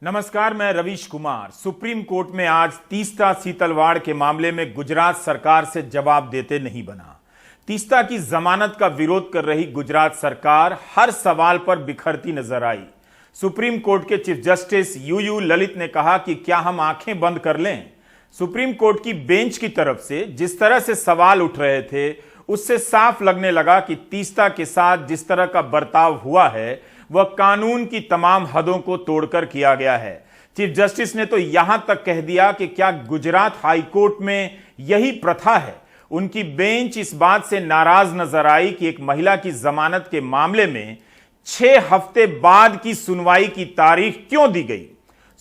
नमस्कार, मैं Ravish Kumar. Supreme court में आज तीस्ता सीतलवाड़ के मामले में गुजरात सरकार से जवाब देते नहीं बना। तीस्ता की जमानत का विरोध कर रही गुजरात सरकार हर सवाल पर बिखरती नजर आई। सुप्रीम कोर्ट के चीफ जस्टिस यूयू ललित ने कहा कि क्या हम आंखें बंद कर लें। सुप्रीम कोर्ट की बेंच की तरफ से जिस तरह से सवाल उठ रहे थे उससे साफ लगने लगा कि तीस्ता के साथ जिस तरह का बर्ताव हुआ है वह कानून की तमाम हदों को तोड़कर किया गया है। चीफ जस्टिस ने तो यहां तक कह दिया कि क्या गुजरात हाई कोर्ट में यही प्रथा है। उनकी बेंच इस बात से नाराज नजर आई कि एक महिला की जमानत के मामले में 6 हफ्ते बाद की सुनवाई की तारीख क्यों दी गई।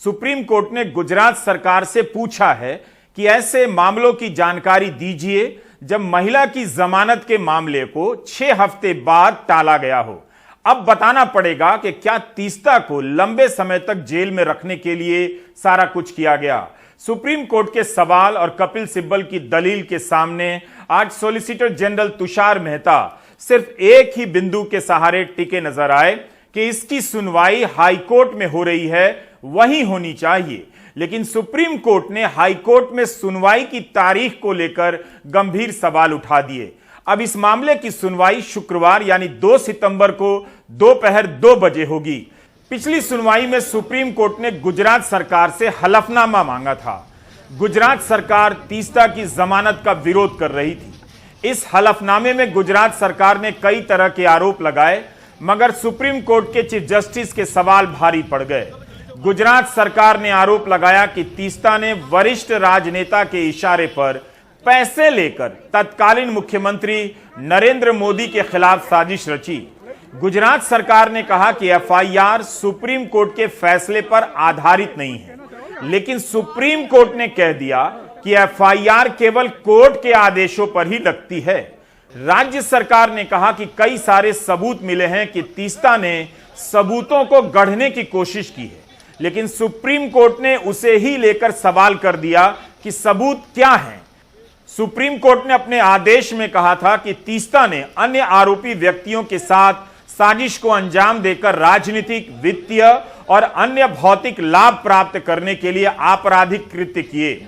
सुप्रीम कोर्ट ने गुजरात सरकार से पूछा है कि ऐसे मामलों की जानकारी दीजिए जब महिला की जमानत के मामले को 6 हफ्ते बाद टाला गया हो। अब बताना पड़ेगा कि क्या तीस्ता को लंबे समय तक जेल में रखने के लिए सारा कुछ किया गया। सुप्रीम कोर्ट के सवाल और कपिल सिब्बल की दलील के सामने आज सॉलिसिटर जनरल तुषार मेहता सिर्फ एक ही बिंदु के सहारे टिके नजर आए कि इसकी सुनवाई हाई कोर्ट में हो रही है, वही होनी चाहिए। लेकिन सुप्रीम कोर्ट ने हाई कोर्ट में सुनवाई की तारीख को लेकर गंभीर सवाल उठा दिए। अब इस मामले की सुनवाई शुक्रवार यानी 2 सितंबर को दोपहर 2 बजे होगी। पिछली सुनवाई में सुप्रीम कोर्ट ने गुजरात सरकार से हलफनामा मांगा था। गुजरात सरकार तीस्ता की जमानत का विरोध कर रही थी। इस हलफनामे में गुजरात सरकार ने कई तरह के आरोप लगाए, मगर सुप्रीम कोर्ट के चीफ जस्टिस के सवाल भारी पड़ गए। गुजरात सरकार ने आरोप लगाया कि तीस्ता ने वरिष्ठ राजनेता के इशारे पर पैसे लेकर तत्कालीन मुख्यमंत्री नरेंद्र मोदी के खिलाफ साजिश रची। गुजरात सरकार ने कहा कि एफआईआर सुप्रीम कोर्ट के फैसले पर आधारित नहीं है, लेकिन सुप्रीम कोर्ट ने कह दिया कि एफआईआर केवल कोर्ट के आदेशों पर ही लगती है। राज्य सरकार ने कहा कि कई सारे सबूत मिले हैं कि तीस्ता ने सबूतों को गढ़ने की कोशिश की है, लेकिन सुप्रीम कोर्ट ने उसे ही लेकर सवाल कर दिया कि सबूत क्या हैं। सुप्रीम कोर्ट ने अपने आदेश में कहा था कि तीस्ता ने अन्य आरोपी व्यक्तियों के साथ साजिश को अंजाम देकर राजनीतिक, वित्तीय और अन्य भौतिक लाभ प्राप्त करने के लिए आपराधिक कृत्य किए।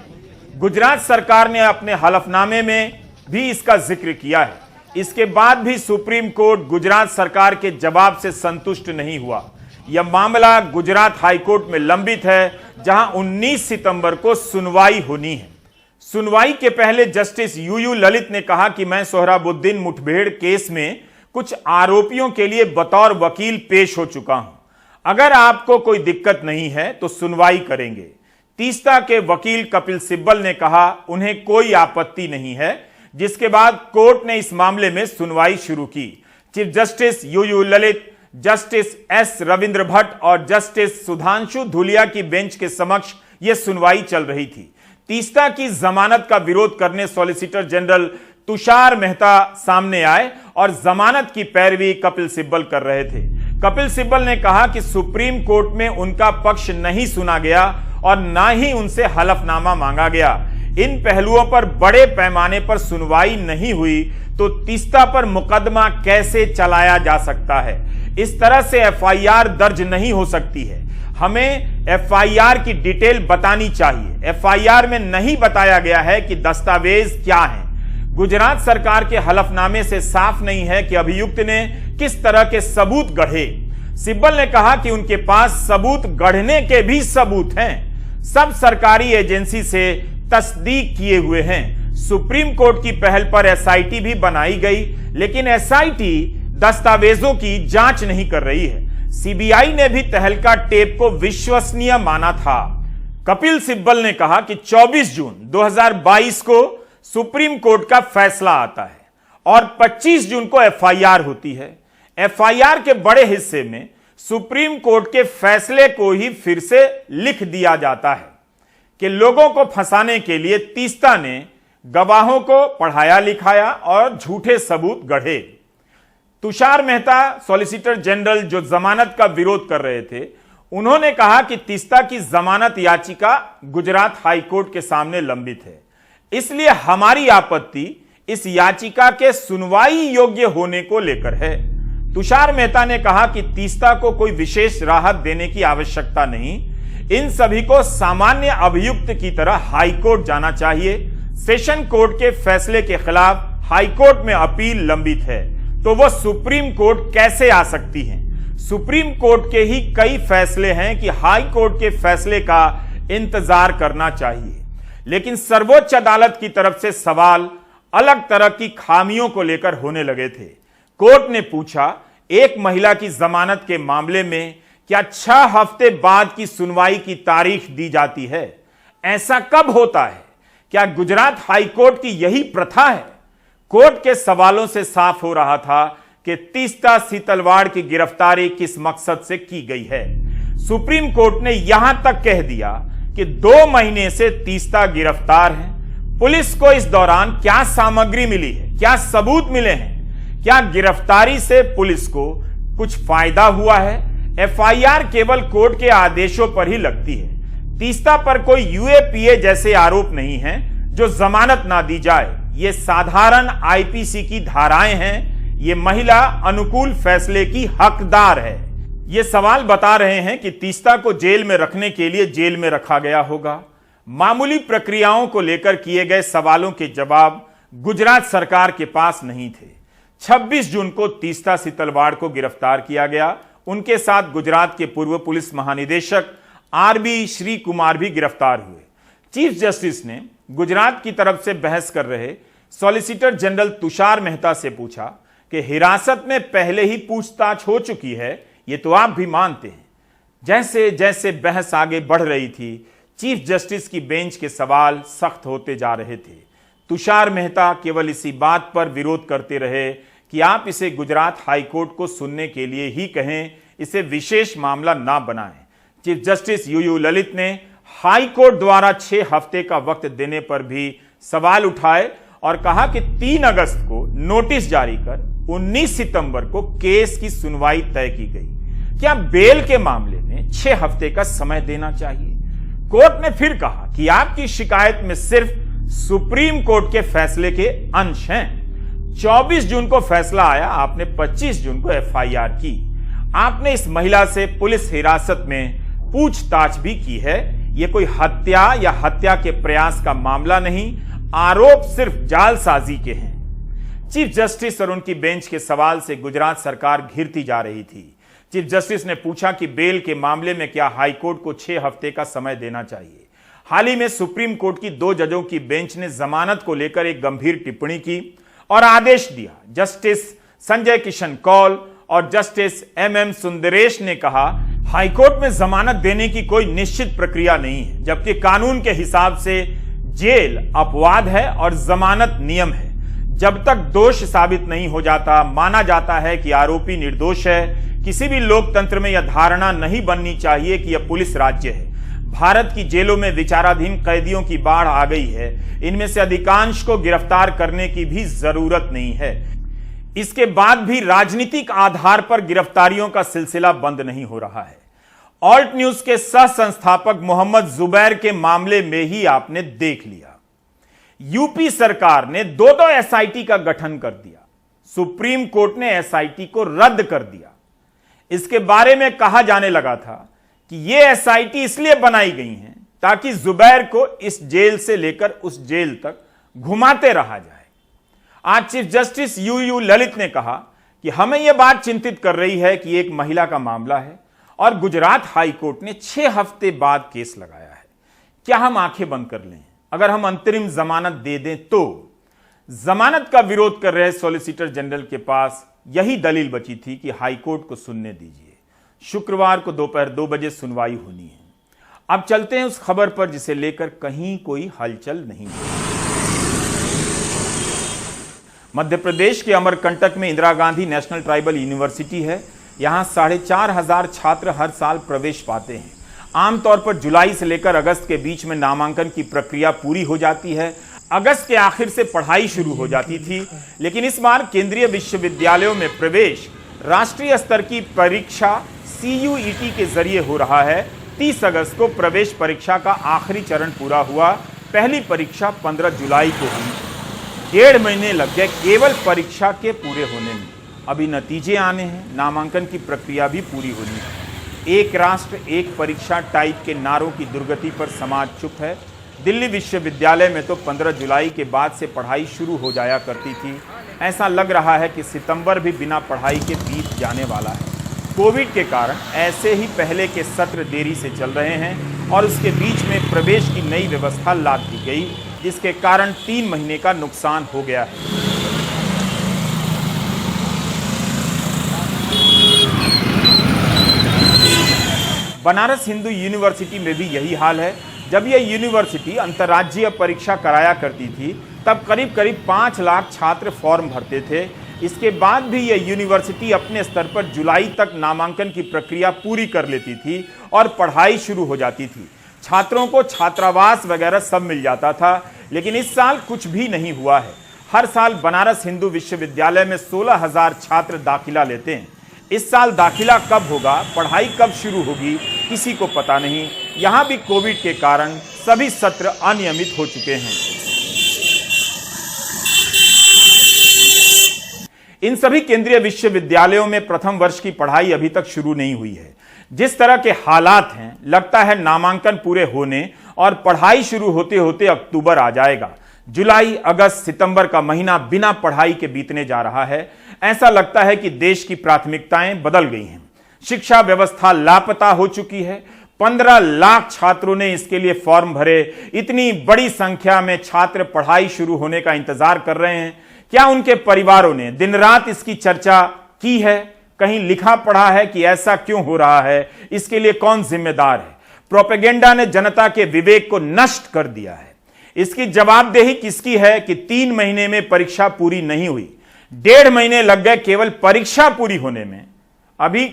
गुजरात सरकार ने अपने हलफनामे में भी इसका जिक्र किया है। इसके बाद भी सुप्रीम कोर्ट गुजरात सरकार के जवाब से संतुष्ट नहीं हुआ। यह मामला गुजरात हाईकोर्ट में लंबित है, जहां 19 सितंबर को सुनवाई होनी है। सुनवाई के पहले जस्टिस यूयू ललित ने कहा कि मैं सोहराबुद्दीन मुठभेड़ केस में कुछ आरोपियों के लिए बतौर वकील पेश हो चुका हूं। अगर आपको कोई दिक्कत नहीं है तो सुनवाई करेंगे। तीस्ता के वकील कपिल सिब्बल ने कहा उन्हें कोई आपत्ति नहीं है, जिसके बाद कोर्ट ने इस मामले में सुनवाई शुरू की। Chief justice U U Lalit, justice S Ravindra Bhat और जस्टिस सुधांशु धुलिया की बेंच के समक्ष यह सुनवाई चल रही थी। तीस्ता की जमानत का विरोध करने सॉलिसिटर जनरल तुषार मेहता सामने आए और जमानत की पैरवी कपिल सिब्बल कर रहे थे। कपिल सिब्बल ने कहा कि सुप्रीम कोर्ट में उनका पक्ष नहीं सुना गया और ना ही उनसे हलफनामा मांगा गया। इन पहलुओं पर बड़े पैमाने पर सुनवाई नहीं हुई तो तीस्ता पर मुकदमा कैसे चलाया जा सकता है। इस तरह से एफआईआर दर्ज नहीं हो सकती है। हमें एफआईआर की डिटेल बतानी चाहिए। एफआईआर में नहीं बताया गया है कि दस्तावेज क्या हैं। गुजरात सरकार के हलफनामे से साफ नहीं है कि अभियुक्त ने किस तरह के सबूत गढ़े। सिब्बल ने कहा कि उनके पास सबूत गढ़ने के भी सबूत हैं, सब सरकारी एजेंसी से तस्दीक किए हुए हैं। सुप्रीम कोर्ट की पहल पर एसआईटी भी बनाई गई, लेकिन एसआईटी दस्तावेजों की जांच नहीं कर रही है। सीबीआई ने भी तहलका टेप को विश्वसनीय माना था। कपिल सिब्बल ने कहा कि 24 जून 2022 को सुप्रीम कोर्ट का फैसला आता है और 25 जून को एफआईआर होती है। एफआईआर के बड़े हिस्से में सुप्रीम कोर्ट के फैसले को ही फिर से लिख दिया जाता है कि लोगों को फंसाने के लिए तीस्ता ने गवाहों को पढ़ाया लिखाया और झूठे सबूत गढ़े। तुषार मेहता सॉलिसिटर जनरल जो जमानत का विरोध कर रहे थे, उन्होंने कहा कि तीस्ता की जमानत याचिका गुजरात हाईकोर्ट के सामने लंबित है, इसलिए हमारी आपत्ति इस याचिका के सुनवाई योग्य होने को लेकर है। तुषार मेहता ने कहा कि तीस्ता को कोई विशेष राहत देने की आवश्यकता नहीं, इन सभी को सामान्य अभियुक्त की तरह हाईकोर्ट जाना चाहिए। सेशन कोर्ट के फैसले के खिलाफ हाईकोर्ट में अपील लंबित है, तो वो सुप्रीम कोर्ट कैसे आ सकती हैं? सुप्रीम कोर्ट के ही कई फैसले हैं कि हाई कोर्ट के फैसले का इंतजार करना चाहिए। लेकिन सर्वोच्च अदालत की तरफ से सवाल अलग तरह की खामियों को लेकर होने लगे थे। कोर्ट ने पूछा, एक महिला की जमानत के मामले में क्या 6 हफ्ते बाद की सुनवाई की तारीख दी जाती है? ऐसा कब होता है? क्या गुजरात हाईकोर्ट की यही प्रथा है? कोर्ट के सवालों से साफ हो रहा था कि तीस्ता सीतलवाड़ की गिरफ्तारी किस मकसद से की गई है। सुप्रीम कोर्ट ने यहां तक कह दिया कि 2 महीने से तीस्ता गिरफ्तार है। पुलिस को इस दौरान क्या सामग्री मिली है, क्या सबूत मिले हैं, क्या गिरफ्तारी से पुलिस को कुछ फायदा हुआ है? एफआईआर केवल कोर्ट के आदेशों पर ही लगती है। तीस्ता पर कोई यूएपीए जैसे आरोप नहीं है जो जमानत ना दी जाए। ये साधारण आईपीसी की धाराएं हैं। ये महिला अनुकूल फैसले की हकदार है। ये सवाल बता रहे हैं कि तीस्ता को जेल में रखने के लिए जेल में रखा गया होगा। मामूली प्रक्रियाओं को लेकर किए गए सवालों के जवाब गुजरात सरकार के पास नहीं थे। 26 जून को तीस्ता सीतलवाड़ को गिरफ्तार किया गया। उनके साथ गुजरात के पूर्व पुलिस महानिदेशक आरबी श्री कुमार भी गिरफ्तार हुए। चीफ जस्टिस ने गुजरात की तरफ से बहस कर रहे सॉलिसिटर जनरल तुषार मेहता से पूछा कि हिरासत में पहले ही पूछताछ हो चुकी है, ये तो आप भी मानते हैं। जैसे जैसे बहस आगे बढ़ रही थी, चीफ जस्टिस की बेंच के सवाल सख्त होते जा रहे थे। तुषार मेहता केवल इसी बात पर विरोध करते रहे कि आप इसे गुजरात हाईकोर्ट को सुनने के लिए ही कहें, इसे विशेष मामला ना बनाएं। चीफ जस्टिस यूयू ललित ने हाईकोर्ट द्वारा 6 हफ्ते का वक्त देने पर भी सवाल उठाए और कहा कि 3 अगस्त को नोटिस जारी कर 19 सितंबर को केस की सुनवाई तय की गई। क्या बेल के मामले में 6 हफ्ते का समय देना चाहिए? कोर्ट ने फिर कहा कि आपकी शिकायत में सिर्फ सुप्रीम कोर्ट के फैसले के अंश हैं। 24 जून को फैसला आया, आपने 25 जून को एफआईआर की। आपने इस महिला से पुलिस हिरासत में पूछताछ भी की है। यह कोई हत्या या हत्या के प्रयास का मामला नहीं, आरोप सिर्फ जालसाजी के हैं। चीफ जस्टिस और उनकी बेंच के सवाल से गुजरात सरकार घिरती जा रही थी। चीफ जस्टिस ने पूछा कि बेल के मामले में क्या हाईकोर्ट को 6 हफ्ते का समय देना चाहिए। हाल ही में सुप्रीम कोर्ट की 2 जजों की बेंच ने जमानत को लेकर एक गंभीर टिप्पणी की और आदेश दिया। जस्टिस संजय किशन कौल और जस्टिस एमएम सुंदरेश ने कहा, हाईकोर्ट में जमानत देने की कोई निश्चित प्रक्रिया नहीं है, जबकि कानून के हिसाब से जेल अपवाद है और जमानत नियम है। जब तक दोष साबित नहीं हो जाता, माना जाता है कि आरोपी निर्दोष है। किसी भी लोकतंत्र में यह धारणा नहीं बननी चाहिए कि यह पुलिस राज्य है। भारत की जेलों में विचाराधीन कैदियों की बाढ़ आ गई है। इनमें से अधिकांश को गिरफ्तार करने की भी जरूरत नहीं है। इसके बाद भी राजनीतिक आधार पर गिरफ्तारियों का सिलसिला बंद नहीं हो रहा है। ऑल्ट न्यूज के सह संस्थापक मोहम्मद जुबैर के मामले में ही आपने देख लिया। यूपी सरकार ने 2 एसआईटी का गठन कर दिया। सुप्रीम कोर्ट ने एसआईटी को रद्द कर दिया। इसके बारे में कहा जाने लगा था कि यह एसआईटी इसलिए बनाई गई है ताकि जुबैर को इस जेल से लेकर उस जेल तक घुमाते रहा जाए। आज चीफ जस्टिस यूयू ललित ने कहा कि हमें यह बात चिंतित कर रही है कि एक महिला का मामला है और गुजरात हाई कोर्ट ने 6 हफ्ते बाद केस लगाया है। क्या हम आंखें बंद कर लें? अगर हम अंतरिम जमानत दे दें तो? जमानत का विरोध कर रहे सॉलिसिटर जनरल के पास यही दलील बची थी कि हाईकोर्ट को सुनने दीजिए। शुक्रवार को दोपहर 2 बजे सुनवाई होनी है। अब चलते हैं उस खबर पर जिसे लेकर कहीं कोई हलचल नहीं हुई। मध्य प्रदेश के अमरकंटक में Indira Gandhi national tribal university है। यहां 4,500 छात्र हर साल प्रवेश पाते हैं। आमतौर पर जुलाई से लेकर अगस्त के बीच में नामांकन की प्रक्रिया पूरी हो जाती है। अगस्त के आखिर से पढ़ाई शुरू हो जाती थी, लेकिन इस बार केंद्रीय विश्वविद्यालयों में प्रवेश राष्ट्रीय स्तर की परीक्षा CUET के जरिए हो रहा है। 30 अगस्त को प्रवेश परीक्षा का आखिरी चरण पूरा हुआ। पहली परीक्षा 15 जुलाई को हुई। 1.5 महीने लग गए केवल परीक्षा के पूरे होने में। अभी नतीजे आने हैं, नामांकन की प्रक्रिया भी पूरी होनी है। एक राष्ट्र एक परीक्षा टाइप के नारों की दुर्गति पर समाज चुप है। दिल्ली विश्वविद्यालय में तो 15 जुलाई के बाद से पढ़ाई शुरू हो जाया करती थी। ऐसा लग रहा है कि सितंबर भी बिना पढ़ाई के बीत जाने वाला है। कोविड के कारण ऐसे ही पहले के सत्र देरी से चल रहे हैं और उसके बीच में प्रवेश की नई व्यवस्था लाद दी गई, जिसके कारण 3 महीने का नुकसान हो गया है। बनारस हिंदू यूनिवर्सिटी में भी यही हाल है। जब यह यूनिवर्सिटी अंतर्राज्यीय परीक्षा कराया करती थी तब करीब करीब 5 लाख छात्र फॉर्म भरते थे। इसके बाद भी यह यूनिवर्सिटी अपने स्तर पर जुलाई तक नामांकन की प्रक्रिया पूरी कर लेती थी और पढ़ाई शुरू हो जाती थी। छात्रों को छात्रावास वगैरह सब मिल जाता था, लेकिन इस साल कुछ भी नहीं हुआ है। हर साल बनारस हिंदू विश्वविद्यालय में 16,000 छात्र दाखिला लेते हैं। इस साल दाखिला कब होगा, पढ़ाई कब शुरू होगी, किसी को पता नहीं। यहां भी कोविड के कारण सभी सत्र अनियमित हो चुके हैं। इन सभी केंद्रीय विश्वविद्यालयों में प्रथम वर्ष की पढ़ाई अभी तक शुरू नहीं हुई है। जिस तरह के हालात हैं, लगता है नामांकन पूरे होने और पढ़ाई शुरू होते होते अक्टूबर आ जाएगा। जुलाई, अगस्त, सितंबर का महीना बिना पढ़ाई के बीतने जा रहा है। ऐसा लगता है कि देश की प्राथमिकताएं बदल गई हैं। शिक्षा व्यवस्था लापता हो चुकी है। 15 लाख छात्रों ने इसके लिए फॉर्म भरे। इतनी बड़ी संख्या में छात्र पढ़ाई शुरू होने का इंतजार कर रहे हैं। क्या उनके परिवारों ने दिन रात इसकी चर्चा की है? कहीं लिखा पढ़ा है कि ऐसा क्यों हो रहा है? इसके लिए कौन जिम्मेदार है? प्रोपेगेंडा ने जनता के विवेक को नष्ट कर दिया है। इसकी जवाबदेही किसकी है कि 3 महीने में परीक्षा पूरी नहीं हुई? 1.5 महीने लग गए केवल परीक्षा पूरी होने में। अभी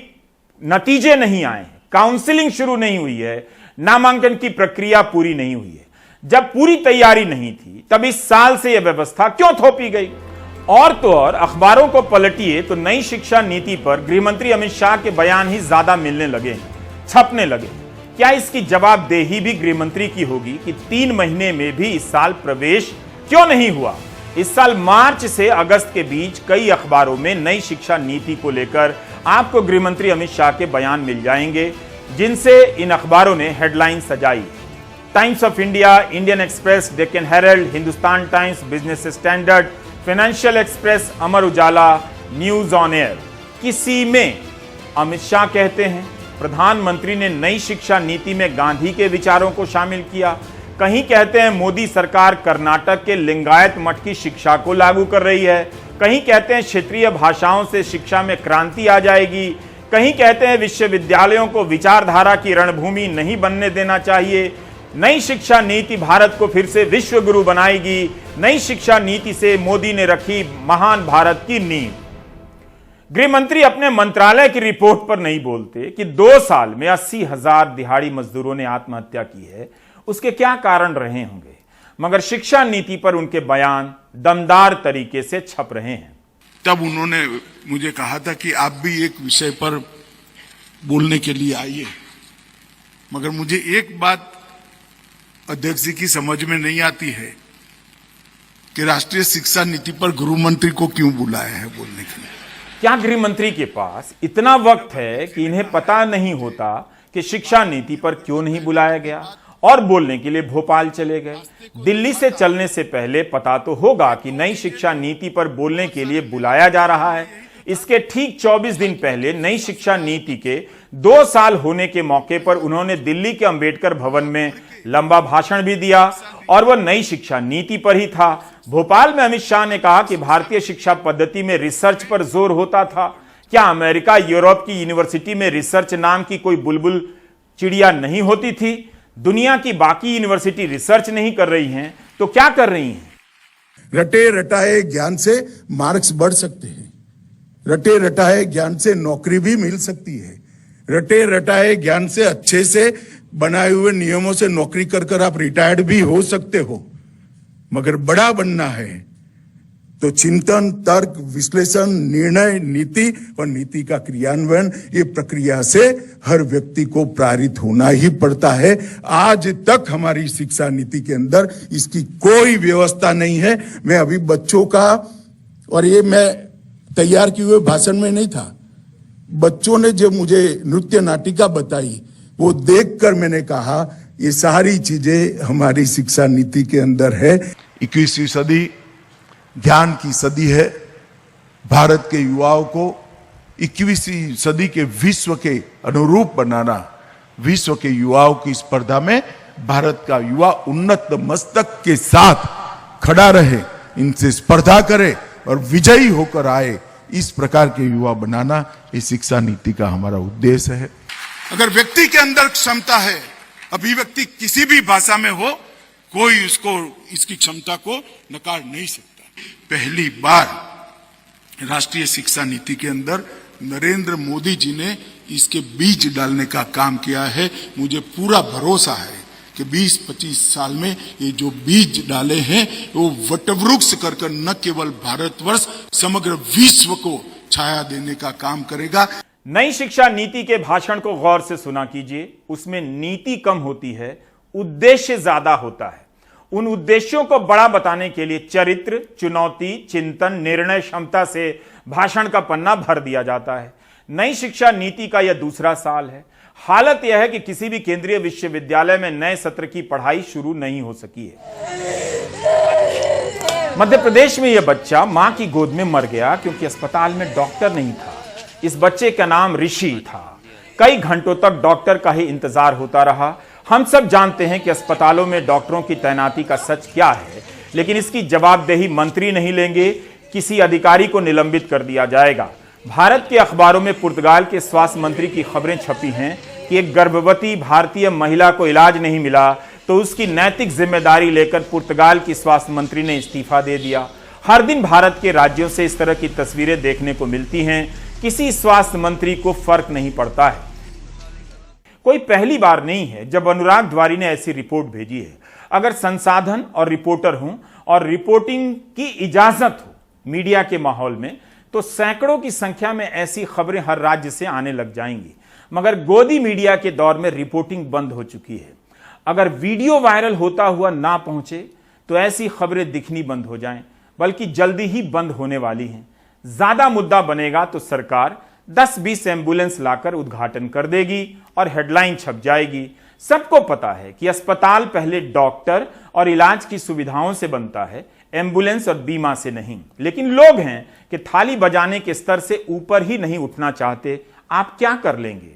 नतीजे नहीं आए हैं, काउंसलिंग शुरू नहीं हुई है, नामांकन की प्रक्रिया पूरी नहीं हुई है। जब पूरी तैयारी नहीं थी तब इस साल से यह व्यवस्था क्यों थोपी गई? और तो और अखबारों को पलटिए तो नई शिक्षा नीति पर गृहमंत्री अमित शाह के बयान ही ज्यादा मिलने लगे, छपने लगे। क्या इसकी जवाबदेही भी गृहमंत्री की होगी कि 3 महीने में भी इस साल प्रवेश क्यों नहीं हुआ? इस साल मार्च से अगस्त के बीच कई अखबारों में नई शिक्षा नीति को लेकर आपको गृहमंत्री अमित शाह के बयान मिल जाएंगे, जिनसे इन अखबारों ने हेडलाइन सजाई। Times of India, Indian Express, Deccan Herald, Hindustan Times, Business Standard, Financial Express, Amar Ujala, News on AIR. किसी में अमित शाह कहते हैं प्रधानमंत्री ने नई शिक्षा नीति में गांधी के विचारों को शामिल किया। कहीं कहते हैं मोदी सरकार कर्नाटक के लिंगायत मठ की शिक्षा को लागू कर रही है। कहीं कहते हैं क्षेत्रीय भाषाओं से शिक्षा में क्रांति आ जाएगी। कहीं कहते हैं विश्वविद्यालयों को विचारधारा की रणभूमि नहीं बनने देना चाहिए। नई शिक्षा नीति भारत को फिर से विश्व गुरु बनाएगी। नई शिक्षा नीति से मोदी ने रखी महान भारत की नींव। गृह मंत्री अपने मंत्रालय की रिपोर्ट पर नहीं बोलते कि 2 साल में 80,000 दिहाड़ी मजदूरों ने आत्महत्या की है। उसके क्या कारण रहे होंगे, मगर शिक्षा नीति पर उनके बयान दमदार तरीके से छप रहे हैं। तब उन्होंने मुझे कहा था कि आप भी एक विषय पर बोलने के लिए आइए, मगर मुझे एक बात अध्यक्ष जी की समझ में नहीं आती है कि राष्ट्रीय शिक्षा नीति पर गृह मंत्री को क्यों बुलाया है बोलने के लिए। क्या गृह मंत्री के पास इतना वक्त है कि इन्हें पता नहीं होता कि शिक्षा नीति पर क्यों नहीं बुलाया गया और बोलने के लिए भोपाल चले गए? दिल्ली से चलने से पहले पता तो होगा कि नई शिक्षा नीति पर बोलने के लिए बुलाया जा रहा है। इसके ठीक 24 दिन पहले नई शिक्षा नीति के 2 साल होने के मौके पर उन्होंने दिल्ली के अंबेडकर भवन में लंबा भाषण भी दिया और वह नई शिक्षा नीति पर ही था। भोपाल में अमित शाह ने कहा कि भारतीय शिक्षा पद्धति में रिसर्च पर जोर होता था। क्या अमेरिका, यूरोप की यूनिवर्सिटी में रिसर्च नाम की कोई बुलबुल चिड़िया नहीं होती थी? दुनिया की बाकी यूनिवर्सिटी रिसर्च नहीं कर रही हैं तो क्या कर रही हैं? रटे रटाए ज्ञान से मार्क्स बढ़ सकते हैं। रटे रटाए ज्ञान से नौकरी भी मिल सकती है। रटे रटाए ज्ञान से अच्छे से बनाए हुए नियमों से नौकरी कर आप रिटायर्ड भी हो सकते हो। मगर बड़ा बनना है तो चिंतन, तर्क, विश्लेषण, निर्णय, नीति और नीति का क्रियान्वयन, ये प्रक्रिया से हर व्यक्ति को प्रेरित होना ही पड़ता है। आज तक हमारी शिक्षा नीति के अंदर इसकी कोई व्यवस्था नहीं है। मैं अभी बच्चों का, और ये मैं तैयार किए हुए भाषण में नहीं था, बच्चों ने जब मुझे नृत्य नाटिका बताई, वो देखकर मैंने कहा ये सारी चीजें हमारी शिक्षा नीति के अंदर है। 21वीं सदी ज्ञान की सदी है। भारत के युवाओं को 21वीं सदी के विश्व के अनुरूप बनाना, विश्व के युवाओं की स्पर्धा में भारत का युवा उन्नत मस्तक के साथ खड़ा रहे, इनसे स्पर्धा करे और विजयी होकर आए, इस प्रकार के युवा बनाना इस शिक्षा नीति का हमारा उद्देश्य है। अगर व्यक्ति के अंदर क्षमता है, अभिव्यक्ति किसी भी भाषा में हो, कोई उसको इसकी क्षमता को नकार नहीं सकता। पहली बार राष्ट्रीय शिक्षा नीति के अंदर नरेंद्र मोदी जी ने इसके बीज डालने का काम किया है। मुझे पूरा भरोसा है कि 20-25 साल में ये जो बीज डाले हैं वो वटवृक्ष कर न केवल भारतवर्ष, समग्र विश्व को छाया देने का काम करेगा। नई शिक्षा नीति के भाषण को गौर से सुना कीजिए। उसमें नीति कम होती है, उद्देश्य ज्यादा होता है। उन उद्देश्यों को बड़ा बताने के लिए चरित्र, चुनौती, चिंतन, निर्णय क्षमता से भाषण का पन्ना भर दिया जाता है। नई शिक्षा नीति का यह दूसरा साल है। हालत यह है कि किसी भी केंद्रीय विश्वविद्यालय में नए सत्र की पढ़ाई शुरू नहीं हो सकी है। मध्य प्रदेश में यह बच्चा मां की गोद में मर गया क्योंकि अस्पताल में डॉक्टर नहीं था। इस बच्चे का नाम ऋषि था। कई घंटों तक डॉक्टर का ही इंतजार होता रहा। हम सब जानते हैं कि अस्पतालों में डॉक्टरों की तैनाती का सच क्या है, लेकिन इसकी जवाबदेही मंत्री नहीं लेंगे, किसी अधिकारी को निलंबित कर दिया जाएगा। भारत के अखबारों में पुर्तगाल के स्वास्थ्य मंत्री की खबरें छपी हैं कि एक गर्भवती भारतीय महिला को इलाज नहीं मिला तो उसकी नैतिक जिम्मेदारी लेकर पुर्तगाल की स्वास्थ्य मंत्री ने इस्तीफा दे दिया। हर दिन भारत के राज्यों से इस तरह की तस्वीरें देखने को मिलती हैं। किसी स्वास्थ्य मंत्री को फर्क नहीं पड़ता है। कोई पहली बार नहीं है जब अनुराग द्वारी ने ऐसी रिपोर्ट भेजी है। अगर संसाधन और रिपोर्टर हों और रिपोर्टिंग की इजाजत हो मीडिया के माहौल में, तो सैकड़ों की संख्या में ऐसी खबरें हर राज्य से आने लग जाएंगी। मगर गोदी मीडिया के दौर में रिपोर्टिंग बंद हो चुकी है। अगर वीडियो वायरल होता हुआ ना पहुंचे तो ऐसी खबरें दिखनी बंद हो जाएं, बल्कि जल्दी ही बंद होने वाली हैं। ज्यादा मुद्दा बनेगा तो सरकार 10-20 एम्बुलेंस लाकर उद्घाटन कर देगी और हेडलाइन छप जाएगी। सबको पता है कि अस्पताल पहले डॉक्टर और इलाज की सुविधाओं से बनता है, एम्बुलेंस और बीमा से नहीं। लेकिन लोग हैं कि थाली बजाने के स्तर से ऊपर ही नहीं उठना चाहते। आप क्या कर लेंगे?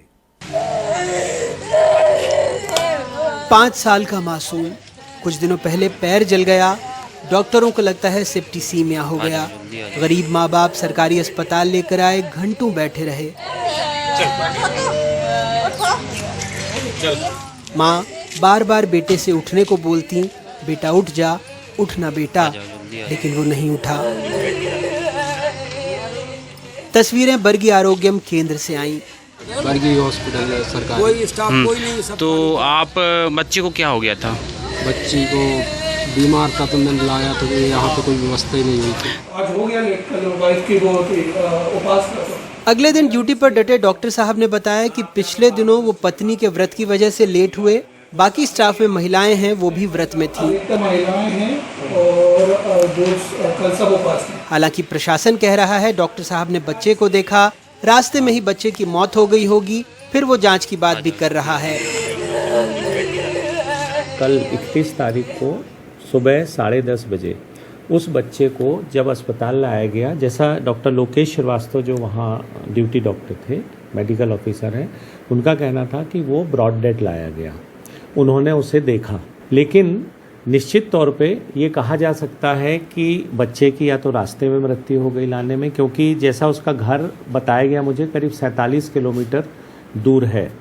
5 साल का मासूम कुछ दिनों पहले पैर जल गया। डॉक्टरों को लगता है सेप्टिसीमिया हो गया। गरीब माँ बाप सरकारी अस्पताल लेकर आए, घंटों बैठे रहे। माँ बार बार बेटे से उठने को बोलती, बेटा उठ जा, उठना बेटा, लेकिन वो नहीं उठा। तस्वीरें बरगी आरोग्यम केंद्र से आई। बरगी हॉस्पिटल सरकार, कोई स्टाफ कोई नहीं। सब तो आप बच्चे को क्या हो गया था? बच्ची को बीमार था तो मैंने लाया, तो यहाँ पे कोई व्यवस्था ही नहीं हुई थी। आज हो गया लेट, कल वाइफ की वो उपासना। अगले दिन ड्यूटी पर डटे डॉक्टर साहब ने बताया कि पिछले दिनों वो पत्नी के व्रत की वजह से लेट हुए। बाकी स्टाफ में महिलाएं हैं, वो भी व्रत में थी। महिलाएं हैं और कल सब उपासना। हालांकि प्रशासन कह रहा है डॉक्टर साहब ने बच्चे को देखा, रास्ते में ही बच्चे की मौत हो गई होगी, फिर वो जांच की बात भी कर रहा है। कल 31 तारीख को सुबह 10:30 बजे उस बच्चे को जब अस्पताल लाया गया, जैसा डॉक्टर लोकेश श्रीवास्तव जो वहाँ ड्यूटी डॉक्टर थे, मेडिकल ऑफिसर हैं, उनका कहना था कि वो ब्रॉड डेथ लाया गया। उन्होंने उसे देखा, लेकिन निश्चित तौर पे ये कहा जा सकता है कि बच्चे की या तो रास्ते में मृत्यु हो गई लाने में, क्योंकि जैसा उसका घर बताया गया मुझे करीब 47 किलोमीटर दूर है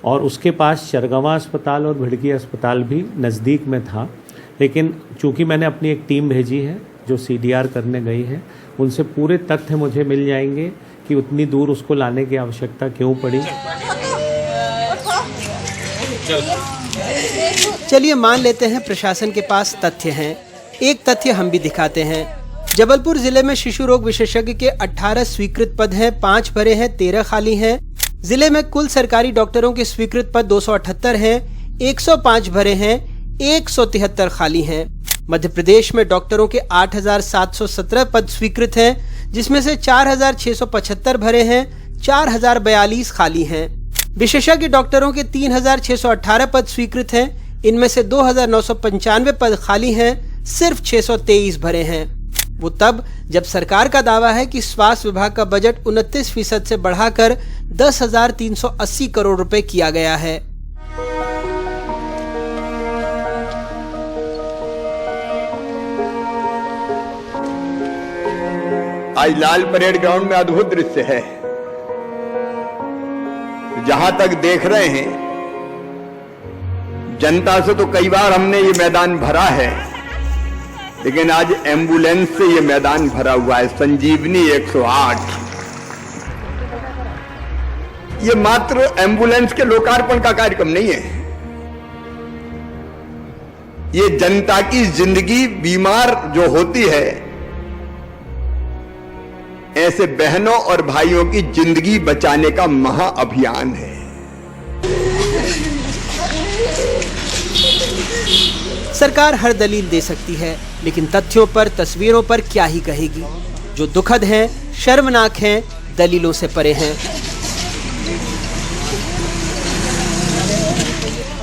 और उसके पास चरगवा अस्पताल और भिड़की अस्पताल भी नज़दीक में था। लेकिन चूंकि मैंने अपनी एक टीम भेजी है जो CDR करने गई है, उनसे पूरे तथ्य मुझे मिल जाएंगे कि उतनी दूर उसको लाने की आवश्यकता क्यों पड़ी। चलिए मान लेते हैं प्रशासन के पास तथ्य हैं। एक तथ्य हम भी दिखाते हैं। जबलपुर जिले में शिशु रोग विशेषज्ञ के 18 स्वीकृत पद हैं, 5 भरे हैं, 13 खाली हैं। जिले में कुल सरकारी डॉक्टरों के स्वीकृत पद 278 हैं, 105 भरे हैं, 173 खाली हैं। मध्य प्रदेश में डॉक्टरों के 8,717 पद स्वीकृत हैं, जिसमें से 4,675 भरे हैं, 4042 खाली हैं। विशेषज्ञ डॉक्टरों के 3618 पद स्वीकृत हैं। इनमें से 2995 पद खाली हैं, सिर्फ 623 भरे हैं। वो तब जब सरकार का दावा है कि स्वास्थ्य विभाग का बजट 29% से बढ़ाकर 10,380 करोड़ रुपए किया गया है। आज लाल परेड ग्राउंड में अद्भुत दृश्य है। जहां तक देख रहे हैं, जनता से तो कई बार हमने ये मैदान भरा है, लेकिन आज एम्बुलेंस से ये मैदान भरा हुआ है। संजीवनी 108 ये मात्र एम्बुलेंस के लोकार्पण का कार्यक्रम नहीं है, ये जनता की जिंदगी बीमार जो होती है, ऐसे बहनों और भाइयों की जिंदगी बचाने का महाअभियान है। सरकार हर दलील दे सकती है, लेकिन तथ्यों पर, तस्वीरों पर क्या ही कहेगी, जो दुखद हैं, शर्मनाक हैं, दलीलों से परे हैं।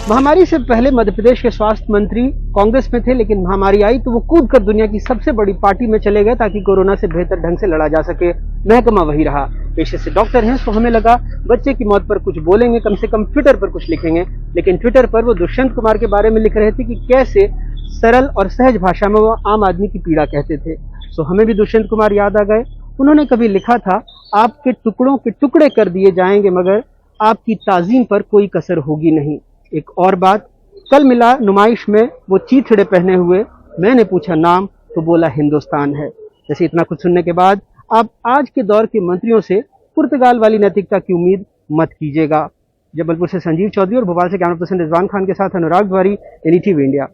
महामारी से पहले मध्य प्रदेश के स्वास्थ्य मंत्री कांग्रेस में थे, लेकिन महामारी आई तो वो कूद कर दुनिया की सबसे बड़ी पार्टी में चले गए ताकि कोरोना से बेहतर ढंग से लड़ा जा सके। महकमा वही रहा। पेशे से डॉक्टर हैं, तो हमें लगा बच्चे की मौत पर कुछ बोलेंगे, कम से कम ट्विटर पर कुछ लिखेंगे। लेकिन ट्विटर पर वो दुष्यंत कुमार के बारे में लिख रहे थे कि कैसे सरल और सहज भाषा में वो आम आदमी की पीड़ा कहते थे। सो हमें भी दुष्यंत कुमार याद आ गए। उन्होंने कभी लिखा था, आपके टुकड़ों के टुकड़े कर दिए जाएंगे, मगर आपकी ताजीम पर कोई कसर होगी नहीं। एक और बात, कल मिला नुमाइश में वो चीथड़े पहने हुए, मैंने पूछा नाम तो बोला हिंदुस्तान है। जैसे इतना कुछ सुनने के बाद आप आज के दौर के मंत्रियों से पुर्तगाल वाली नैतिकता की उम्मीद मत कीजिएगा। जबलपुर से संजीव चौधरी और भोपाल से कैमरा पर्सन रिजवान खान के साथ अनुराग द्वारी, NDTV इंडिया।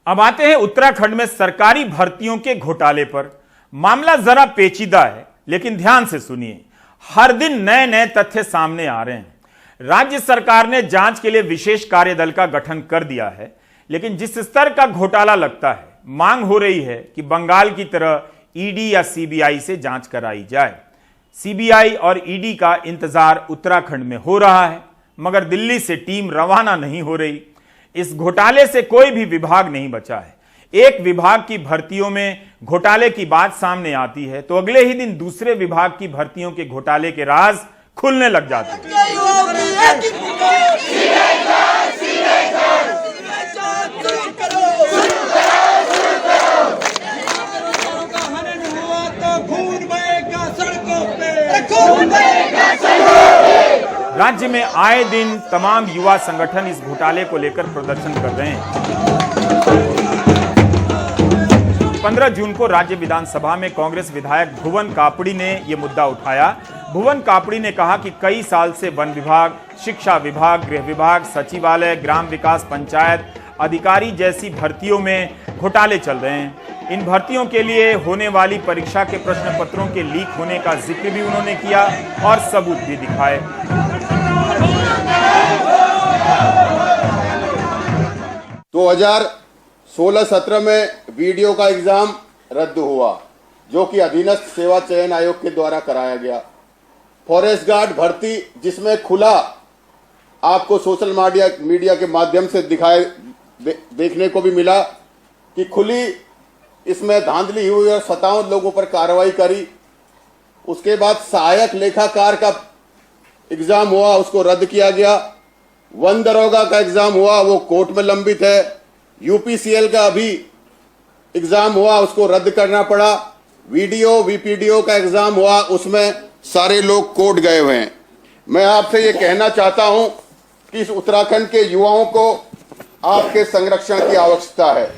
अब आते हैं उत्तराखंड में सरकारी भर्तियों के घोटाले पर। मामला जरा पेचीदा है, लेकिन ध्यान से सुनिए। हर दिन नए नए तथ्य सामने आ रहे हैं। राज्य सरकार ने जांच के लिए विशेष कार्यदल का गठन कर दिया है, लेकिन जिस स्तर का घोटाला लगता है, मांग हो रही है कि बंगाल की तरह ईडी या सीबीआई से जांच कराई जाए। सीबीआई और ईडी का इंतजार उत्तराखंड में हो रहा है, मगर दिल्ली से टीम रवाना नहीं हो रही। इस घोटाले से कोई भी विभाग नहीं बचा है। एक विभाग की भर्तियों में घोटाले की बात सामने आती है तो अगले ही दिन दूसरे विभाग की भर्तियों के घोटाले के राज खुलने लग जाते हैं। राज्य में आए दिन तमाम युवा संगठन इस घोटाले को लेकर प्रदर्शन कर रहे हैं। 15 जून को राज्य विधानसभा में कांग्रेस विधायक भुवन कापड़ी ने यह मुद्दा उठाया। भुवन कापड़ी ने कहा कि कई साल से वन विभाग, शिक्षा विभाग, गृह विभाग, सचिवालय, ग्राम विकास, पंचायत अधिकारी जैसी भर्तियों में घोटाले चल रहे हैं। इन भर्तियों के लिए होने वाली परीक्षा के प्रश्न पत्रों के लीक होने का जिक्र भी उन्होंने किया और सबूत भी दिखाए। 2016-17 में वीडियो का एग्जाम रद्द हुआ, जो कि अधीनस्थ सेवा चयन आयोग के द्वारा कराया गया। फॉरेस्ट गार्ड भर्ती, जिसमें खुला आपको सोशल मीडिया के माध्यम से देखने को भी मिला कि खुली इसमें धांधली हुई और 57 लोगों पर कार्रवाई करी। उसके बाद सहायक लेखाकार का एग्जाम हुआ, उसको रद्द किया गया। वन दरोगा का एग्जाम हुआ, वो कोर्ट में लंबित है। यूपीसीएल का अभी एग्जाम हुआ, उसको रद्द करना पड़ा। वीडीओ वीपीडीओ का एग्जाम हुआ, उसमें सारे लोग कोर्ट गए हुए हैं। मैं आपसे ये कहना चाहता हूं कि इस उत्तराखंड के युवाओं को आपके संरक्षण की आवश्यकता है।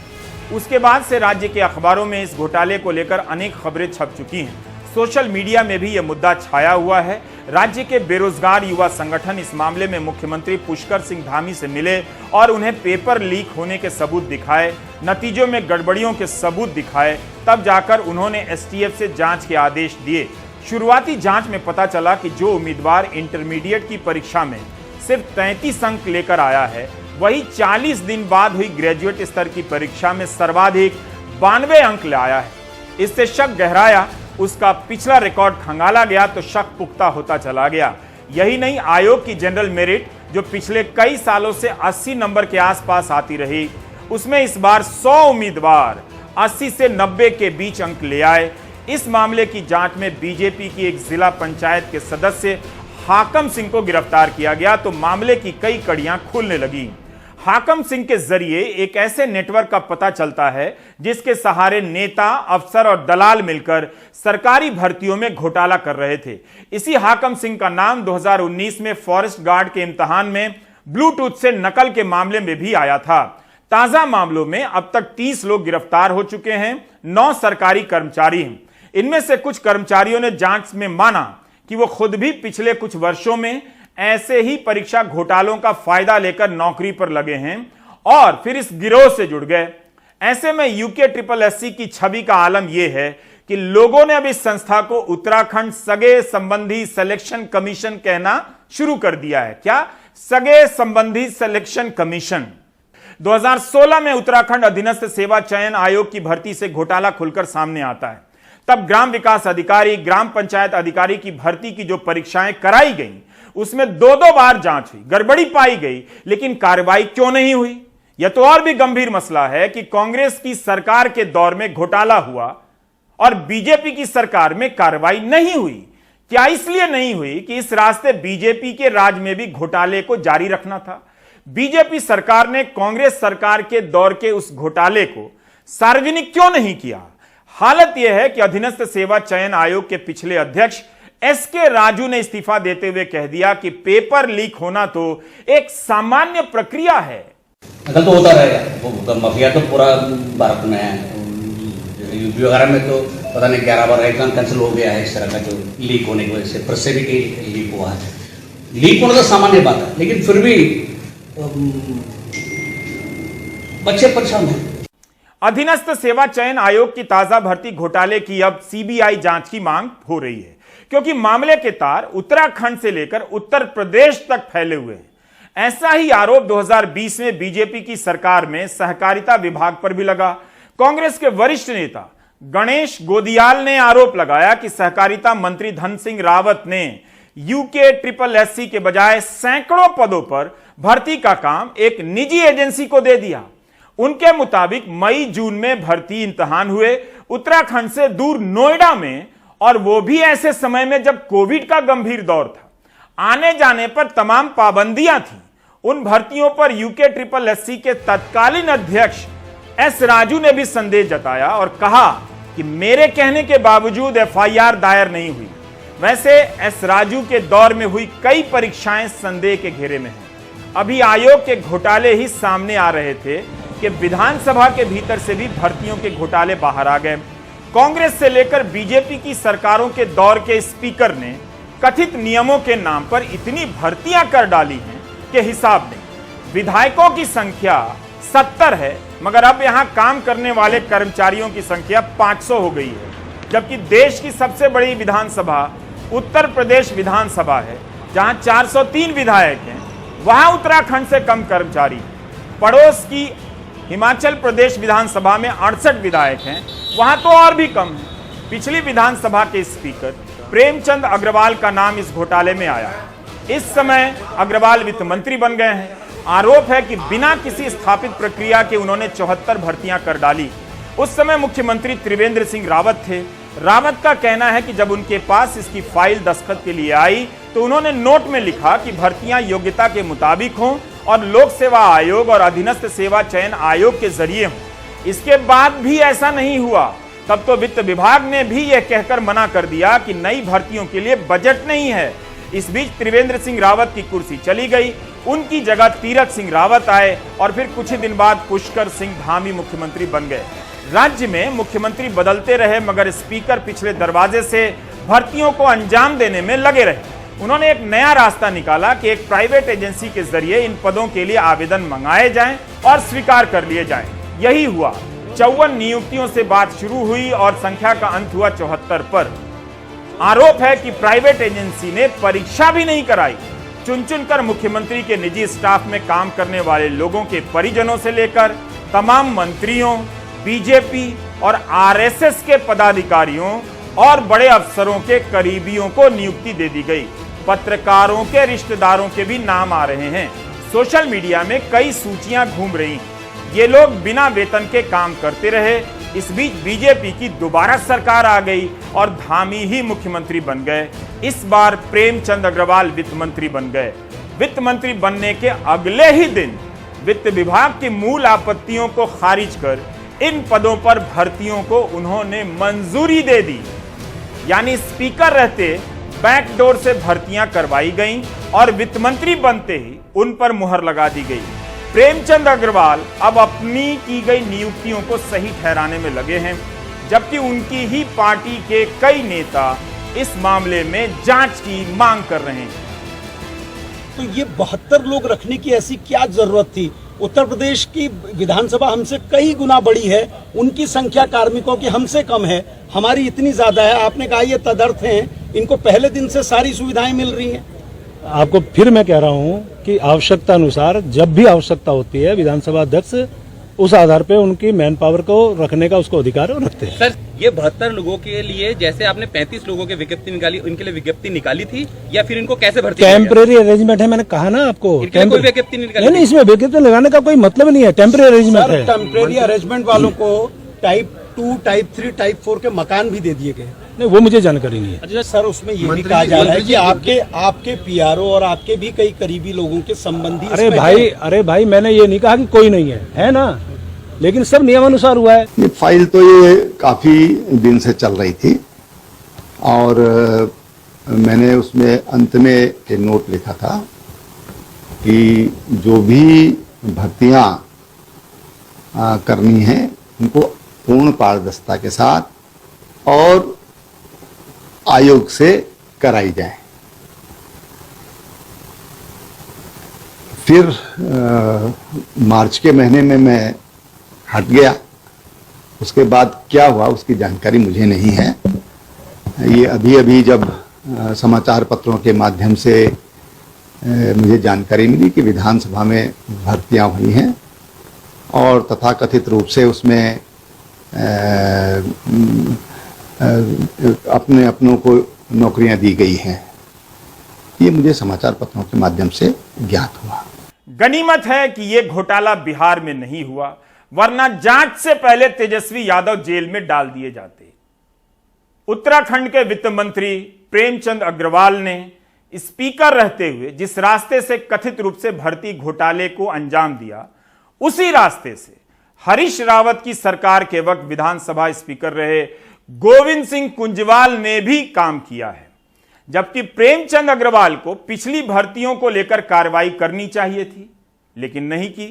उसके बाद से राज्य के अखबारों में इस घोटाले को लेकर अनेक खबरें छप चुकी हैं। सोशल मीडिया में भी यह मुद्दा छाया हुआ है। राज्य के बेरोजगार युवा संगठन इस मामले में मुख्यमंत्री पुष्कर सिंह धामी से मिले और उन्हें पेपर लीक होने के सबूत दिखाए, नतीजों में गड़बड़ियों के सबूत दिखाए। तब जाकर उन्होंने एसटीएफ से जांच के आदेश दिए। शुरुआती जांच में पता चला कि जो उम्मीदवार इंटरमीडिएट की परीक्षा में सिर्फ 33 अंक लेकर आया है, वही 40 दिन बाद हुई ग्रेजुएट स्तर की परीक्षा में सर्वाधिक 92 अंक लाया है। इससे शक गहराया उसका पिछला रिकॉर्ड खंगाला गया तो शक पुख्ता होता चला गया। यही नहीं, आयोग की जनरल मेरिट जो पिछले कई सालों से 80 नंबर के आसपास आती रही, उसमें इस बार 100 उम्मीदवार 80 से 90 के बीच अंक ले आए। इस मामले की जांच में बीजेपी की एक जिला पंचायत के सदस्य हाकम सिंह को गिरफ्तार किया गया तो मामले की कई कड़ियां खुलने लगी। हाकम सिंह के जरिए एक ऐसे नेटवर्क का पता चलता है जिसके सहारे नेता, अफसर और दलाल मिलकर सरकारी भर्तियों में घोटाला कर रहे थे। इसी हाकम सिंह का नाम 2019 में फॉरेस्ट गार्ड के इम्तिहान में ब्लूटूथ से नकल के मामले में भी आया था। ताजा मामलों में अब तक 30 लोग गिरफ्तार हो चुके हैं, 9 सरकारी कर्मचारी हैं। इनमें से कुछ कर्मचारियों ने जांच में माना कि वो खुद भी पिछले कुछ वर्षों में ऐसे ही परीक्षा घोटालों का फायदा लेकर नौकरी पर लगे हैं और फिर इस गिरोह से जुड़ गए। ऐसे में UKSSC की छवि का आलम यह है कि लोगों ने अब इस संस्था को उत्तराखंड सगे संबंधी सिलेक्शन कमीशन कहना शुरू कर दिया है। क्या? सगे संबंधी सिलेक्शन कमीशन। 2016 में उत्तराखंड अधीनस्थ सेवा चयन आयोग की भर्ती से घोटाला खुलकर सामने आता है। तब ग्राम विकास अधिकारी, ग्राम पंचायत अधिकारी की भर्ती की जो परीक्षाएं कराई गई उसमें 2-2 बार जांच हुई, गड़बड़ी पाई गई, लेकिन कार्रवाई क्यों नहीं हुई? यह तो और भी गंभीर मसला है कि कांग्रेस की सरकार के दौर में घोटाला हुआ और बीजेपी की सरकार में कार्रवाई नहीं हुई। क्या इसलिए नहीं हुई कि इस रास्ते बीजेपी के राज में भी घोटाले को जारी रखना था? बीजेपी सरकार ने कांग्रेस सरकार के दौर के उस घोटाले को सार्वजनिक क्यों नहीं किया? हालत यह है कि अधीनस्थ सेवा चयन आयोग के पिछले अध्यक्ष SK राजू ने इस्तीफा देते हुए कह दिया कि पेपर लीक होना तो एक सामान्य प्रक्रिया है। नकल तो होता रहेगा, वो माफिया तो पूरा भारत में है। यूपी वगैरह में तो पता नहीं 11 बार एग्जाम कैंसिल हो गया है इस तरह का, जो लीक होने की वजह से प्रेस से भी लीक हुआ है। लीक होना तो सामान्य बात है, लेकिन फिर भी बच्चे परेशान हैं। अधीनस्थ सेवा चयन आयोग की ताजा भर्ती घोटाले की अब CBI जांच की मांग हो रही है, क्योंकि मामले के तार उत्तराखंड से लेकर उत्तर प्रदेश तक फैले हुए हैं। ऐसा ही आरोप 2020 में बीजेपी की सरकार में सहकारिता विभाग पर भी लगा। कांग्रेस के वरिष्ठ नेता गणेश गोदियाल ने आरोप लगाया कि सहकारिता मंत्री धन सिंह रावत ने UKSSC के बजाय सैकड़ों पदों पर भर्ती का काम एक निजी एजेंसी को दे दिया। उनके मुताबिक मई-जून में भर्ती इम्तिहान हुए उत्तराखंड से दूर नोएडा में, और वो भी ऐसे समय में जब कोविड का गंभीर दौर था। आने जाने पर तमाम पाबंदियां थी। उन भर्तियों पर UKSSC के तत्कालीन अध्यक्ष S राजू ने भी संदेह जताया और कहा कि मेरे कहने के बावजूद FIR दायर नहीं हुई। वैसे S राजू के दौर में हुई कई परीक्षाएं संदेह के घेरे में हैं। अभी आयोग के घोटाले ही सामने आ रहे थे कि विधानसभा के भीतर से भी भर्तियों के घोटाले बाहर आ गए। कांग्रेस से लेकर बीजेपी की सरकारों के दौर के स्पीकर ने कथित नियमों के नाम पर इतनी भर्तियां कर डाली हैं कि हिसाब नहीं। विधायकों की संख्या 70 है, मगर अब यहां काम करने वाले कर्मचारियों की संख्या 500 हो गई है, जबकि देश की सबसे बड़ी विधानसभा उत्तर प्रदेश विधानसभा है, जहां 403 विधायक हैं। वहां उत्तराखंड से कम कर्मचारी। पड़ोस की हिमाचल प्रदेश विधानसभा में 68 विधायक हैं, वहां तो और भी कम है। पिछली विधानसभा के स्पीकर प्रेमचंद अग्रवाल का नाम इस घोटाले में आया। इस समय अग्रवाल वित्त मंत्री बन गए हैं। आरोप है कि बिना किसी स्थापित प्रक्रिया के उन्होंने 74 भर्तियां कर डाली। उस समय मुख्यमंत्री त्रिवेंद्र सिंह रावत थे। रावत का कहना है कि जब उनके पास इसकी फाइल दस्तखत के लिए आई तो उन्होंने नोट में लिखा कि भर्तियां योग्यता के मुताबिक हों और लोक सेवा आयोग और अधीनस्थ सेवा चयन आयोग के जरिए हों। इसके बाद भी ऐसा नहीं हुआ। तब तो वित्त विभाग ने भी यह कहकर मना कर दिया कि नई भर्तियों के लिए बजट नहीं है। इस बीच त्रिवेंद्र सिंह रावत की कुर्सी चली गई, उनकी जगह तीरथ सिंह रावत आए और फिर कुछ ही दिन बाद पुष्कर सिंह धामी मुख्यमंत्री बन गए। राज्य में मुख्यमंत्री बदलते रहे, मगर स्पीकर पिछले दरवाजे से भर्तियों को अंजाम देने में लगे रहे। उन्होंने एक नया रास्ता निकाला कि एक प्राइवेट एजेंसी के जरिए इन पदों के लिए आवेदन मंगाए जाएं और स्वीकार कर लिए जाएं। यही हुआ। 54 नियुक्तियों से बात शुरू हुई और संख्या का अंत हुआ 74 पर। आरोप है कि प्राइवेट एजेंसी ने परीक्षा भी नहीं कराई। चुन चुनकर मुख्यमंत्री के निजी स्टाफ में काम करने वाले लोगों के परिजनों से लेकर तमाम मंत्रियों, बीजेपी और RSS के पदाधिकारियों, और बड़े अफसरों के करीबियों को नियुक्ति दे दी गई। पत्रकारों के रिश्तेदारों के भी नाम आ रहे हैं। सोशल मीडिया में कई सूचियां घूम रही। ये लोग बिना वेतन के काम करते रहे। इस बीच बीजेपी की दोबारा सरकार आ गई और धामी ही मुख्यमंत्री बन गए। इस बार प्रेमचंद अग्रवाल वित्त मंत्री बन गए। वित्त मंत्री बनने के अगले ही दिन वित्त विभाग की मूल आपत्तियों को खारिज कर इन पदों पर भर्तियों को उन्होंने मंजूरी दे दी। यानी स्पीकर रहते बैकडोर से भर्तियां करवाई गईं और वित्त मंत्री बनते ही उन पर मुहर लगा दी गई। प्रेमचंद अग्रवाल अब अपनी की गई नियुक्तियों को सही ठहराने में लगे हैं, जबकि उनकी ही पार्टी के कई नेता इस मामले में जांच की मांग कर रहे हैं। तो ये 72 लोग रखने की ऐसी क्या जरूरत थी? उत्तर प्रदेश की विधानसभा हमसे कई गुना बड़ी है, उनकी संख्या कार्मिकों की हमसे कम है, हमारी इतनी ज्यादा है। आपने कहा ये तदर्थ हैं, इनको पहले दिन से सारी सुविधाएं मिल रही हैं। आपको फिर मैं कह रहा हूं कि आवश्यकता अनुसार जब भी आवश्यकता होती है विधानसभा अध्यक्ष उस आधार पे उनकी मैन पावर को रखने का उसको अधिकार रखते हैं। सर, ये 72 लोगों के लिए जैसे आपने 35 लोगों की विज्ञप्ति निकाली, उनके लिए विज्ञप्ति निकाली थी या फिर इनको कैसे भर्ती? टेम्परेरी अरेंजमेंट है, मैंने कहा ना आपको। कोई विज्ञप्ति नहीं निकाली? नहीं, इसमें विज्ञप्ति लगाने का कोई मतलब नहीं है। टेम्परेरी अरेंजमेंट है। टेम्परेरी अरेंजमेंट वालों को टाइप 2, टाइप 3, टाइप 4 के मकान भी दे दिए गए। नहीं, वो मुझे जानकारी नहीं है। अच्छा सर, उसमें ये भी कहा जा रहा है कि आपके पीआरओ और आपके भी कई करीबी लोगों के संबंधी। अरे भाई मैंने ये नहीं कहा कि कोई नहीं है ना, लेकिन सब नियमानुसार हुआ है। ये फाइल तो ये काफी दिन से चल रही थी और मैंने उसमें अंत में एक नोट लिखा था कि जो भी भर्तियां करनी है उनको पूर्ण पारदर्शिता के साथ और आयोग से कराई जाए। फिर मार्च के महीने में मैं हट गया। उसके बाद क्या हुआ उसकी जानकारी मुझे नहीं है। ये अभी जब समाचार पत्रों के माध्यम से मुझे जानकारी मिली कि विधानसभा में भर्तियां हुई हैं और तथाकथित रूप से उसमें अपनों को नौकरियां दी गई हैं, ये मुझे समाचार पत्रों के माध्यम से ज्ञात हुआ। गनीमत है कि यह घोटाला बिहार में नहीं हुआ, वरना जांच से पहले तेजस्वी यादव जेल में डाल दिए जाते। उत्तराखंड के वित्त मंत्री प्रेमचंद अग्रवाल ने स्पीकर रहते हुए जिस रास्ते से कथित रूप से भर्ती घोटाले को अंजाम दिया, उसी रास्ते से हरीश रावत की सरकार के वक्त विधानसभा स्पीकर रहे गोविंद सिंह कुंजवाल ने भी काम किया है। जबकि प्रेमचंद अग्रवाल को पिछली भर्तियों को लेकर कार्रवाई करनी चाहिए थी, लेकिन नहीं की।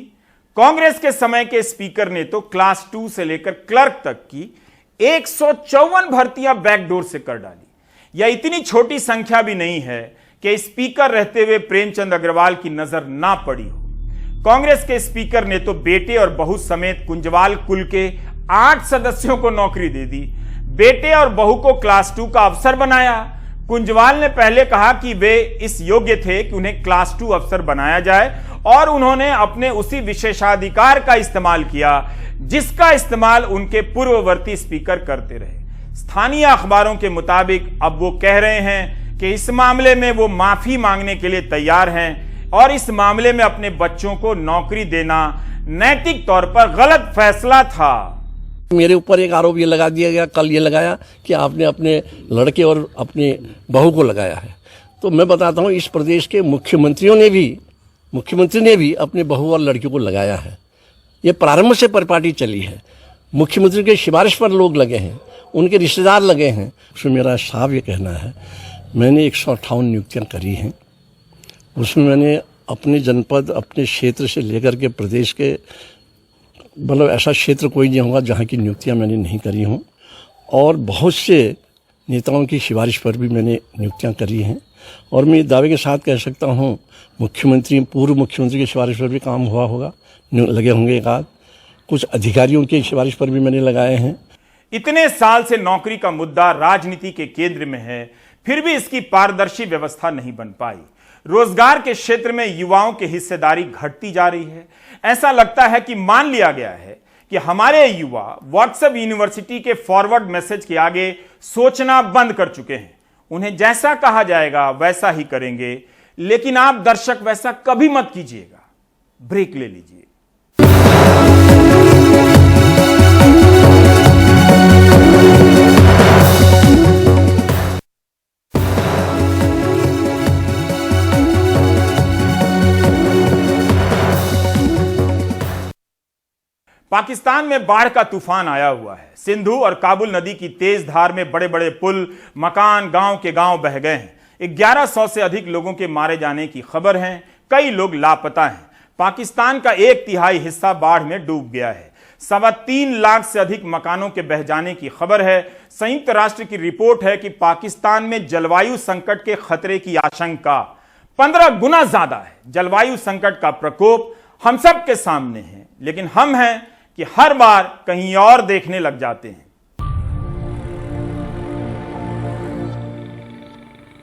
कांग्रेस के समय के स्पीकर ने तो क्लास 2 से लेकर क्लर्क तक की 154 भर्तियां बैकडोर से कर डाली। यह इतनी छोटी संख्या भी नहीं है कि स्पीकर रहते हुए प्रेमचंद अग्रवाल की नजर ना पड़ी हो। कांग्रेस के स्पीकर ने तो बेटे और बहू समेत कुंजवाल कुल के 8 सदस्यों को नौकरी दे दी। बेटे और बहू को क्लास 2 का अफसर बनाया। कुंजवाल ने पहले कहा कि वे इस योग्य थे कि उन्हें क्लास 2 अफसर बनाया जाए और उन्होंने अपने उसी विशेषाधिकार का इस्तेमाल किया जिसका इस्तेमाल उनके पूर्ववर्ती स्पीकर करते रहे। स्थानीय अखबारों के मुताबिक अब वो कह रहे हैं कि इस मामले में वो माफी मांगने के लिए तैयार हैं और इस मामले में अपने बच्चों को नौकरी देना नैतिक तौर पर गलत फैसला था। मेरे ऊपर एक आरोप ये लगा दिया गया, कल ये लगाया कि आपने अपने लड़के और अपने बहू को लगाया है। तो मैं बताता हूँ, इस प्रदेश के मुख्यमंत्री ने भी अपने बहू और लड़कियों को लगाया है। ये प्रारंभ से परिपाटी चली है। मुख्यमंत्री के सिफारिश पर लोग लगे हैं, उनके रिश्तेदार लगे हैं। उसमें मेरा साफ ये कहना है, मैंने 158 नियुक्तियाँ करी हैं। उसमें मैंने अपने जनपद, अपने क्षेत्र से लेकर के प्रदेश के, मतलब ऐसा क्षेत्र कोई नहीं होगा जहाँ की नियुक्तियाँ मैंने नहीं करी हों। और बहुत से नेताओं की सिफारिश पर भी मैंने नियुक्तियाँ करी हैं। और मैं दावे के साथ कह सकता हूँ, पूर्व मुख्यमंत्री की सिफारिश पर भी काम हुआ होगा, लगे होंगे एक आध। कुछ अधिकारियों की सिफारिश पर भी मैंने लगाए हैं। इतने साल से नौकरी का मुद्दा राजनीति के केंद्र में है, फिर भी इसकी पारदर्शी व्यवस्था नहीं बन पाई। रोजगार के क्षेत्र में युवाओं की हिस्सेदारी घटती जा रही है। ऐसा लगता है कि मान लिया गया है कि हमारे युवा व्हाट्सएप यूनिवर्सिटी के फॉरवर्ड मैसेज के आगे सोचना बंद कर चुके हैं। उन्हें जैसा कहा जाएगा वैसा ही करेंगे, लेकिन आप दर्शक वैसा कभी मत कीजिएगा। ब्रेक ले लीजिए। पाकिस्तान में बाढ़ का तूफान आया हुआ है। सिंधु और काबुल नदी की तेज धार में बड़े बड़े पुल, मकान, गांव के गांव बह गए हैं। 1100 से अधिक लोगों के मारे जाने की खबर है। कई लोग लापता हैं। पाकिस्तान का 1/3 हिस्सा बाढ़ में डूब गया है। 3.25 लाख से अधिक मकानों के बह जाने की खबर है। संयुक्त राष्ट्र की रिपोर्ट है कि पाकिस्तान में जलवायु संकट के खतरे की आशंका 15 गुना ज्यादा है। जलवायु संकट का प्रकोप हम सब के सामने है, लेकिन हम हैं कि हर बार कहीं और देखने लग जाते हैं।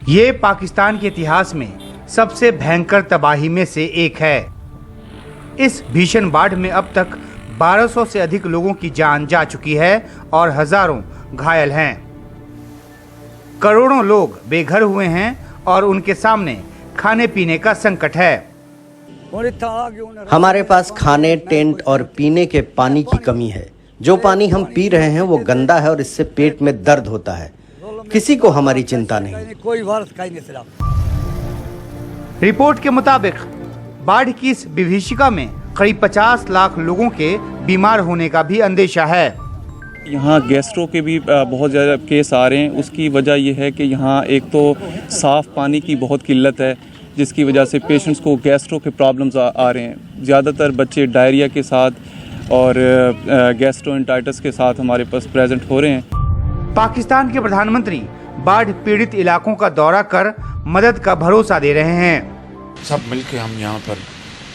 ये पाकिस्तान के इतिहास में सबसे भयंकर तबाही में से एक है। इस भीषण बाढ़ में अब तक 1200 से अधिक लोगों की जान जा चुकी है और हजारों घायल हैं। करोड़ों लोग बेघर हुए हैं और उनके सामने खाने पीने का संकट है। हमारे पास खाने, टेंट और पीने के पानी की कमी है। जो पानी हम पी रहे हैं वो गंदा है और इससे पेट में दर्द होता है। किसी को हमारी चिंता नहीं। रिपोर्ट के मुताबिक बाढ़ की इस विभीषिका में करीब 50 लाख लोगों के बीमार होने का भी अंदेशा है। यहाँ गैस्ट्रो के भी बहुत ज़्यादा केस आ रहे हैं। उसकी वजह यह है कि यहाँ एक तो साफ़ पानी की बहुत किल्लत है, जिसकी वजह से पेशेंट्स को गैस्ट्रो के प्रॉब्लम्स आ रहे हैं। ज़्यादातर बच्चे डायरिया के साथ और गैस्ट्रोएंटाइटिस के साथ हमारे पास प्रेजेंट हो रहे हैं। पाकिस्तान के प्रधानमंत्री बाढ़ पीड़ित इलाकों का दौरा कर मदद का भरोसा दे रहे हैं। सब मिलकर हम यहाँ पर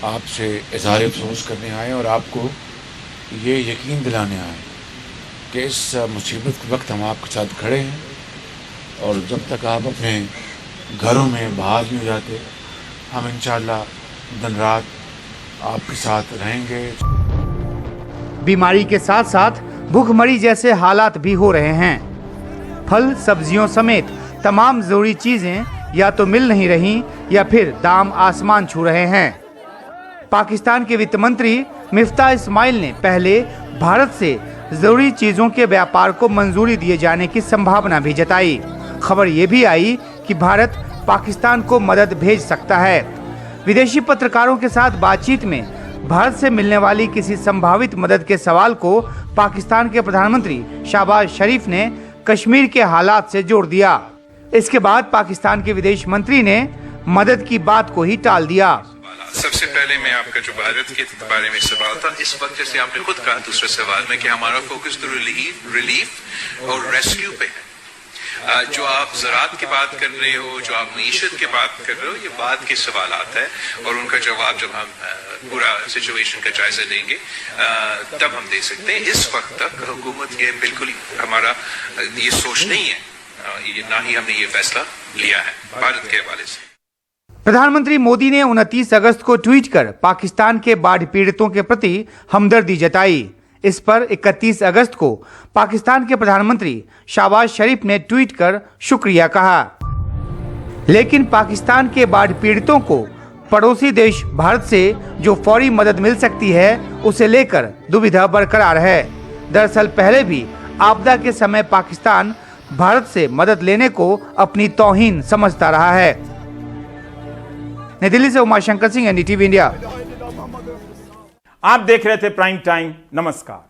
आपसे इज़हार अफसोस करने आए और आपको ये यकीन दिलाने आए कि इस मुसीबत के वक्त हम आपके साथ खड़े हैं और जब तक आप अपने घरों में बहाल नहीं हो जाते, हम इंशाअल्लाह दिन रात आपके साथ रहेंगे। बीमारी के साथ साथ भूखमरी जैसे हालात भी हो रहे हैं। फल, सब्जियों समेत तमाम जरूरी चीजें या तो मिल नहीं रही या फिर दाम आसमान छू रहे हैं। पाकिस्तान के वित्त मंत्री मिफ्ता इस्माइल ने पहले भारत से जरूरी चीजों के व्यापार को मंजूरी दिए जाने की संभावना भी जताई। खबर ये भी आई कि भारत पाकिस्तान को मदद भेज सकता है। विदेशी पत्रकारों के साथ बातचीत में भारत से मिलने वाली किसी संभावित मदद के सवाल को पाकिस्तान के प्रधानमंत्री शहबाज शरीफ ने कश्मीर के हालात से जोड़ दिया। इसके बाद पाकिस्तान के विदेश मंत्री ने मदद की बात को ही टाल दिया। सबसे पहले मैं आपका जो भारत के बारे में सवाल था, इस वक्त जैसे आपने खुद कहा दूसरे सवाल में कि हमारा फोकस तो रिलीफ और रेस्क्यू पे है। जो आप ज़राअत की बात कर रहे हो, जो आप मईशत की बात कर रहे हो, ये बाद के सवाल आता है और उनका जवाब जब हम पूरा सिचुएशन का जायजा लेंगे तब हम दे सकते हैं। इस वक्त तक हुकूमत ये बिल्कुल हमारा ये सोच नहीं है, ना ही हमने ये फैसला लिया है भारत के हवाले से। प्रधानमंत्री मोदी ने 29 अगस्त को ट्वीट कर पाकिस्तान के बाढ़ पीड़ितों के प्रति हमदर्दी जताई। इस पर 31 अगस्त को पाकिस्तान के प्रधानमंत्री शहबाज शरीफ ने ट्वीट कर शुक्रिया कहा। लेकिन पाकिस्तान के बाढ़ पीड़ितों को पड़ोसी देश भारत से जो फौरी मदद मिल सकती है उसे लेकर दुविधा बरकरार है। दरअसल पहले भी आपदा के समय पाकिस्तान भारत से मदद लेने को अपनी तौहीन समझता रहा है। नई दिल्ली से उमाशंकर सिंह, एनडीटीवी इंडिया। आप देख रहे थे प्राइम टाइम। नमस्कार।